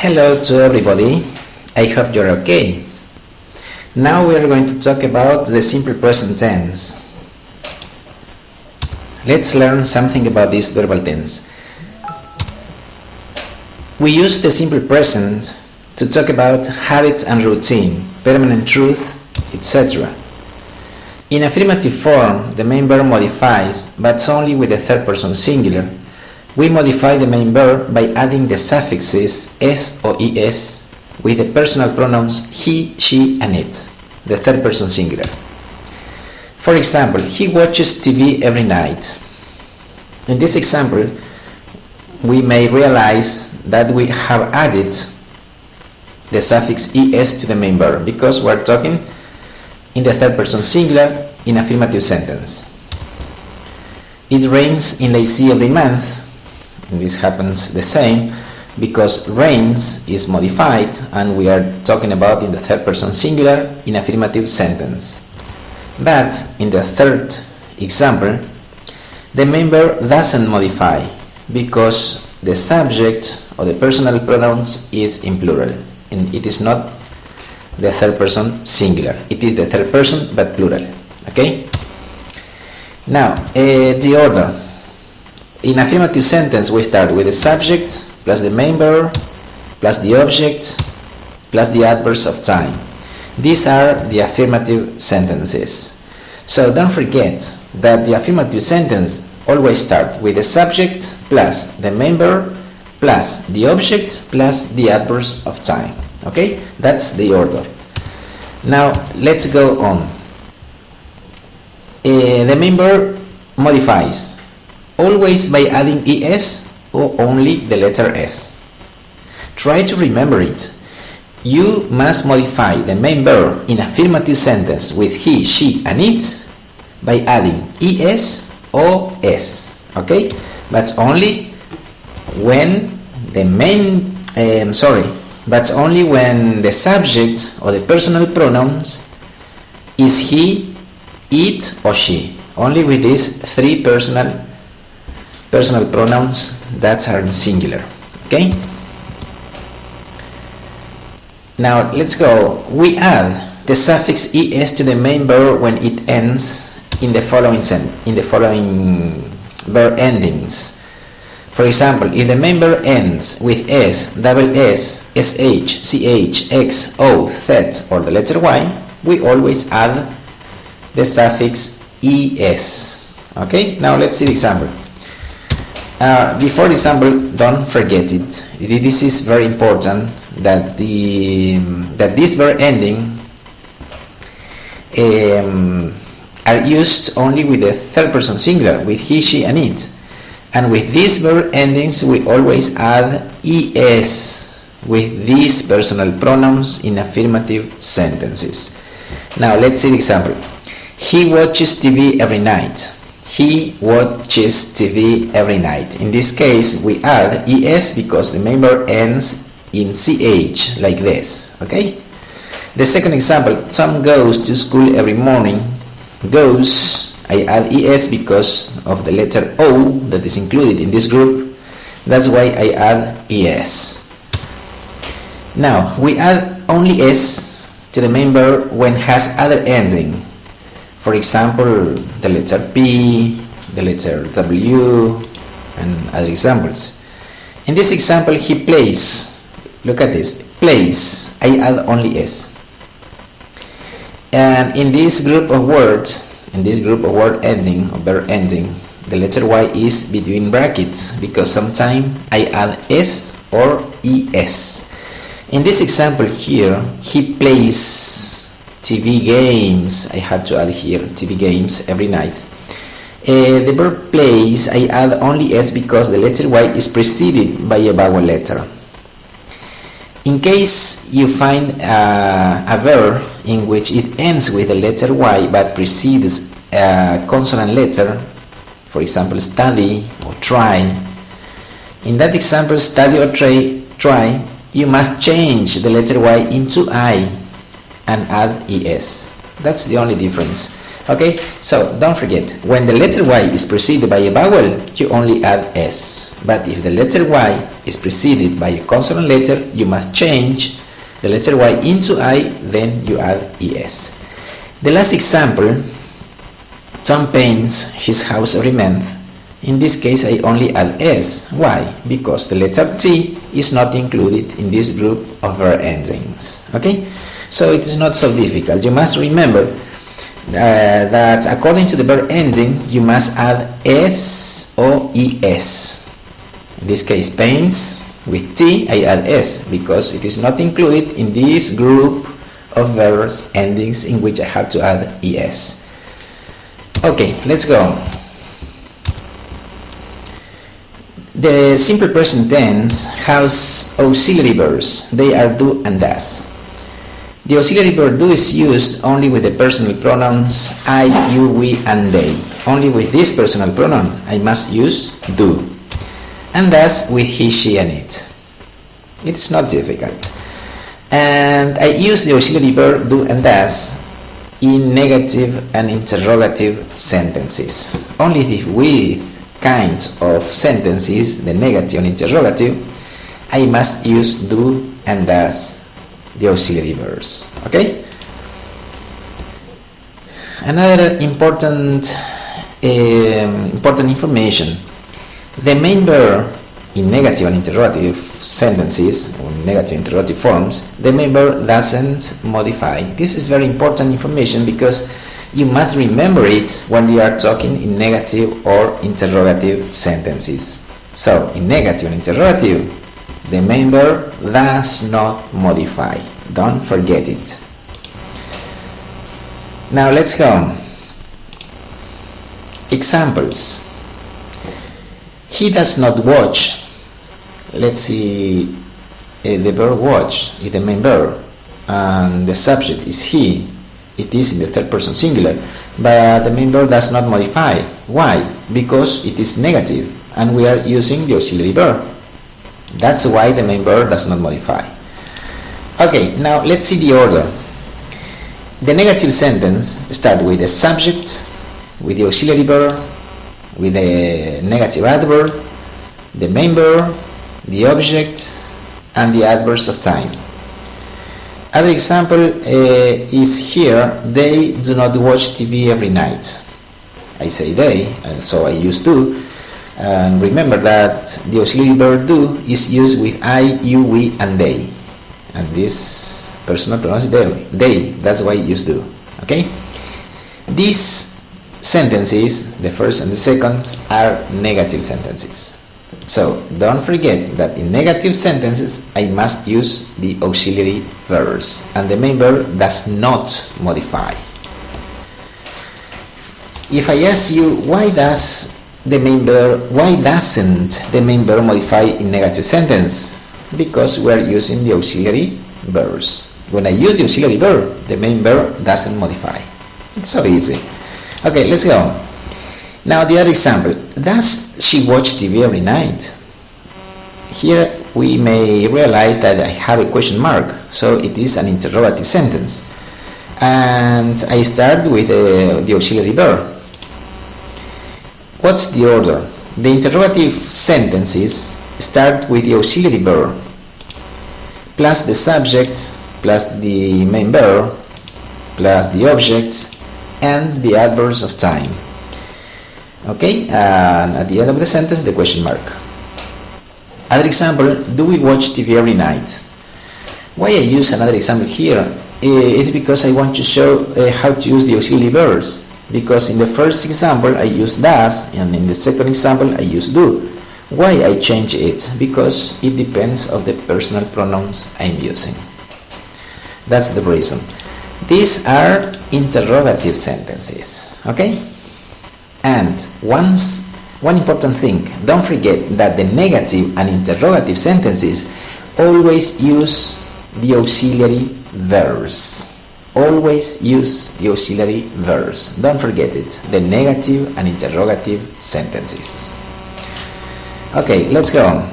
Hello to everybody, I hope you're okay. Now we are going to talk about the simple present tense. Let's learn something about this verbal tense. We use the simple present to talk about habit and routine, permanent truth, etc. In affirmative form, the main verb modifies, but only with the third person singular. We modify the main verb by adding the suffixes s or es with the personal pronouns he, she, and it, the third person singular. For example, he watches TV every night. In this example, we may realize that we have added the suffix es to the main verb because we're talking in the third person singular in affirmative sentence. It rains in Lacey every month. And this happens the same because rains is modified and we are talking about in the third person singular in affirmative sentence. But in the third example, the main verb doesn't modify because the subject or the personal pronouns is in plural and it is not the third person singular. It is the third person but plural. Okay? Now, the order. In affirmative sentence, we start with the subject plus the main verb plus the object plus the adverbs of time. These are the affirmative sentences. So don't forget that the affirmative sentence always starts with the subject plus the main verb plus the object plus the adverbs of time. Okay? That's the order. Now let's go on. The main verb modifies always by adding es or only the letter s. Try to remember it. You must modify the main verb in affirmative sentence with he, she, and it by adding es or s. Okay? But only when the but only when the subject or the personal pronouns is he, it, or she. Only with these three personal pronouns that are in singular. Okay? Now let's go. We add the suffix es to the main verb when it ends in the following verb endings. For example, if the main verb ends with s, double s, sh, ch, x, o, z, or the letter y, we always add the suffix es. Okay? Now let's see the example. Before the example, don't forget it. This is very important that this verb ending are used only with the third person singular, with he, she, and it. And with these verb endings, we always add es with these personal pronouns in affirmative sentences. Now let's see the example. He watches TV every night. He watches TV every night. In this case, we add es because the main verb ends in ch, like this. Okay? The second example, Tom goes to school every morning. Goes, I add es because of the letter O that is included in this group. That's why I add es. Now, we add only s to the main verb when it has other ending. For example, the letter P, the letter W, and other examples. In this example, he plays. Look at this. Plays. I add only s. And in this group of words, word ending, or verb ending, the letter y is between brackets because sometimes I add s or es. In this example here, he plays TV games. I have to add here TV games every night. The verb plays, I add only s because the letter y is preceded by a vowel letter. In case you find a verb in which it ends with the letter y but precedes a consonant letter, for example study or try, in that example study or try, you must change the letter y into I and add es. That's the only difference. Okay, so don't forget, when the letter Y is preceded by a vowel, you only add S. But if the letter Y is preceded by a consonant letter, you must change the letter Y into I, then you add ES. The last example, Tom paints his house every month. In this case, I only add S. Why? Because the letter T is not included in this group of verb endings. Okay? So it is not so difficult. You must remember that according to the verb ending, you must add S or ES. In this case, paints, with T, I add S because it is not included in this group of verbs endings in which I have to add ES. Okay, let's go. The simple present tense has auxiliary verbs. They are do and does. The auxiliary verb do is used only with the personal pronouns I, you, we, and they. Only with this personal pronoun I must use do. And does with he, she, and it. It's not difficult. And I use the auxiliary verb do and does in negative and interrogative sentences. Only if we kinds of sentences, the negative and interrogative, I must use do and does, the auxiliary verbs. Okay? Another important information. The main verb in negative and interrogative sentences, or negative interrogative forms, the main verb doesn't modify. This is very important information because you must remember it when you are talking in negative or interrogative sentences. So, in negative and interrogative, the main verb does not modify. Don't forget it. Now let's go. Examples. He does not watch. Let's see, the verb watch is the main verb and the subject is he. It is in the third person singular, but the main verb does not modify. Why? Because it is negative and we are using the auxiliary verb. That's why the main verb does not modify. Okay, now let's see the order. The negative sentence starts with the subject, with the auxiliary verb, with the negative adverb, the main verb, the object, and the adverbs of time. Other example is here, they do not watch TV every night. I say they, and so I use do. And remember that the auxiliary verb do is used with I, you, we, and they. And this personal pronoun is they. That's why I use do. Okay? These sentences, the first and the second, are negative sentences. So don't forget that in negative sentences I must use the auxiliary verbs and the main verb does not modify. If I ask you why doesn't the main verb modify in negative sentence? Because we are using the auxiliary verbs. When I use the auxiliary verb, the main verb doesn't modify. It's so easy. Okay, let's go. Now the other example, does she watch TV every night? Here we may realize that I have a question mark, so it is an interrogative sentence. And I start with the auxiliary verb. What's the order? The interrogative sentences start with the auxiliary verb, plus the subject, plus the main verb, plus the object, and the adverbs of time. Okay, and at the end of the sentence, the question mark. Other example, do we watch TV every night? Why I use another example here is because I want to show how to use the auxiliary verbs. Because in the first example I use does, and in the second example I use do. Why I change it? Because it depends on the personal pronouns I'm using. That's the reason. These are interrogative sentences. Okay? And one important thing, don't forget that the negative and interrogative sentences always use the auxiliary verbs. Always use the auxiliary verbs. Don't forget it. The negative and interrogative sentences. Okay, let's go.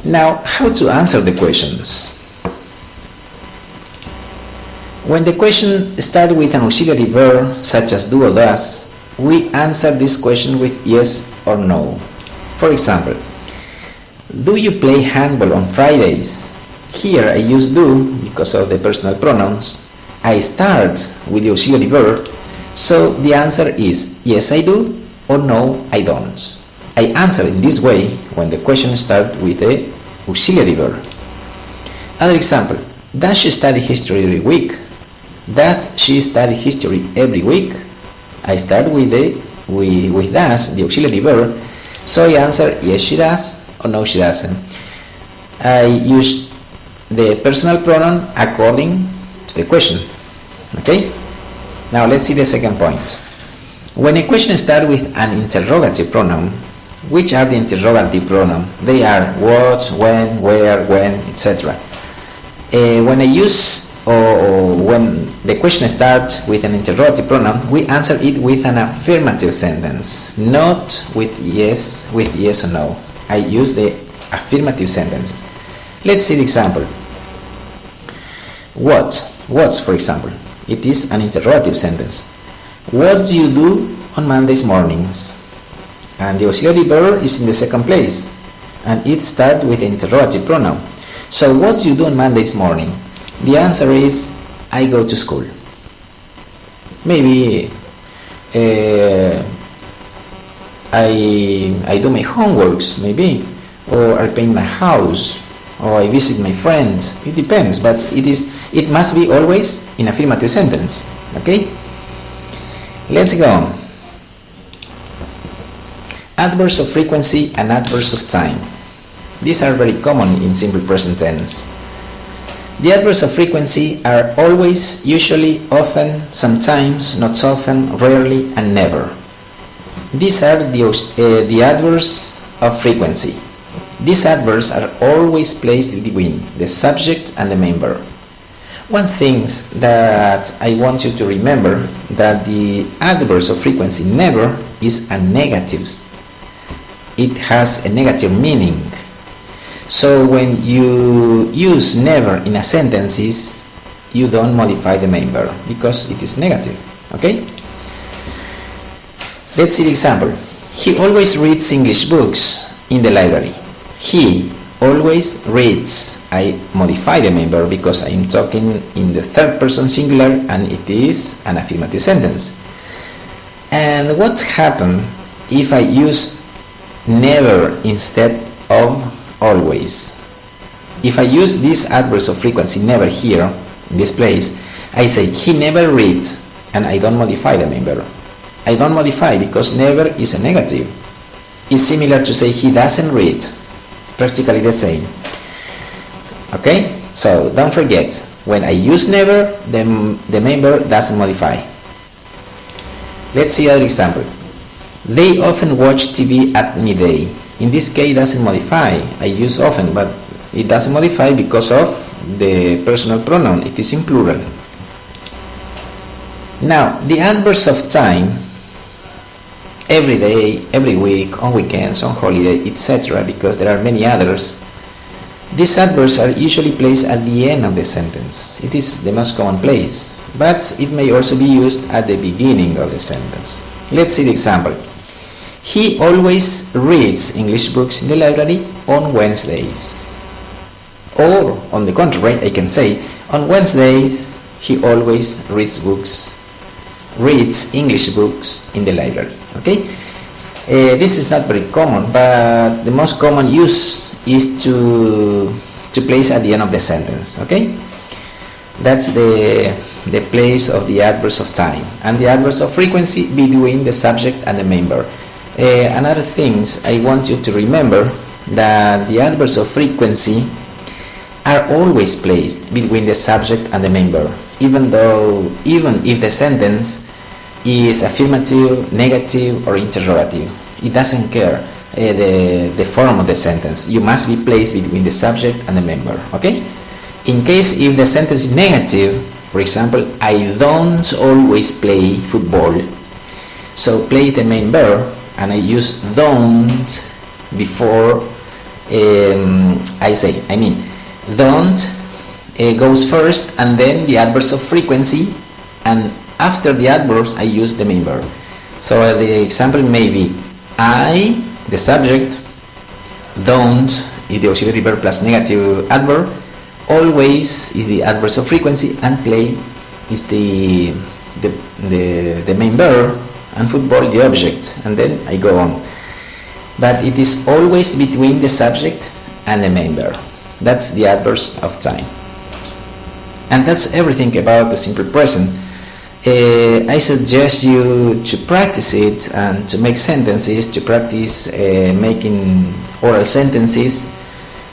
Now, how to answer the questions? When the question starts with an auxiliary verb such as do or does, we answer this question with yes or no. For example, do you play handball on Fridays? Here I use do because of the personal pronouns. I start with the auxiliary verb, so the answer is yes I do or no I don't. I answer in this way when the question starts with the auxiliary verb. Other example, does she study history every week? Does she study history every week? I start with does, the auxiliary verb, so I answer yes she does or no she doesn't. I use the personal pronoun according to the question. Okay? Now let's see the second point. When a question starts with an interrogative pronoun, which are the interrogative pronouns? They are what, when, where, when, etc. When I use or when the question starts with an interrogative pronoun, we answer it with an affirmative sentence, not with yes or no. I use the affirmative sentence. Let's see the example. What, for example, it is an interrogative sentence. What do you do on Mondays mornings? And the auxiliary verb is in the second place, and it starts with an interrogative pronoun. So what do you do on Mondays morning? The answer is I go to school. Maybe I do my homeworks, maybe, or I paint my house, or I visit my friends. It depends, but it must be always in affirmative sentence. Okay? Let's go on. Adverbs of frequency and adverbs of time. These are very common in simple present tense. The adverbs of frequency are always, usually, often, sometimes, not so often, rarely, and never. These are the adverbs of frequency. These adverbs are always placed between the subject and the main verb. One thing that I want you to remember that the adverbs of frequency never is a negative. It has a negative meaning. So when you use never in a sentences, you don't modify the main verb because it is negative. Okay? Let's see the example. He always reads English books in the library. He always reads. I modify the main verb because I am talking in the third person singular and it is an affirmative sentence. And what happens if I use never instead of always? If I use these adverbs of frequency never here, in this place, I say he never reads and I don't modify the main verb. I don't modify because never is a negative. It's similar to say he doesn't read. Practically the same. Okay? So don't forget, when I use never, the main verb doesn't modify. Let's see another example. They often watch TV at midday. In this case, it doesn't modify. I use often, but it doesn't modify because of the personal pronoun. It is in plural. Now, the adverbs of time, every day, every week, on weekends, on holiday, etc., because there are many others, these adverbs are usually placed at the end of the sentence. It is the most common place, but it may also be used at the beginning of the sentence. Let's see the example. He always reads English books in the library on Wednesdays. Or, on the contrary, I can say, on Wednesdays, he always reads English books in the library. Okay? This is not very common, but the most common use is to place at the end of the sentence. Okay? That's the place of the adverbs of time and the adverbs of frequency between the subject and the main verb. Another thing I want you to remember that the adverbs of frequency are always placed between the subject and the main verb, even if the sentence is affirmative, negative, or interrogative. It doesn't care the form of the sentence. You must be placed between the subject and the main verb. Okay? In case if the sentence is negative, for example, I don't always play football. So play the main verb, and I use don't before don't goes first, and then the adverbs of frequency, and after the adverbs I use the main verb. So the example may be I, the subject, don't is the auxiliary verb plus negative adverb, always is the adverbs of frequency, and play is the main verb, and football the object, and then I go on. But it is always between the subject and the main verb. That's the adverbs of time. And that's everything about the simple present. I suggest you to practice it and to make sentences, to practice making oral sentences,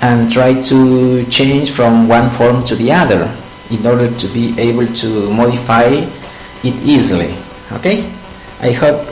and try to change from one form to the other in order to be able to modify it easily. Okay? I hope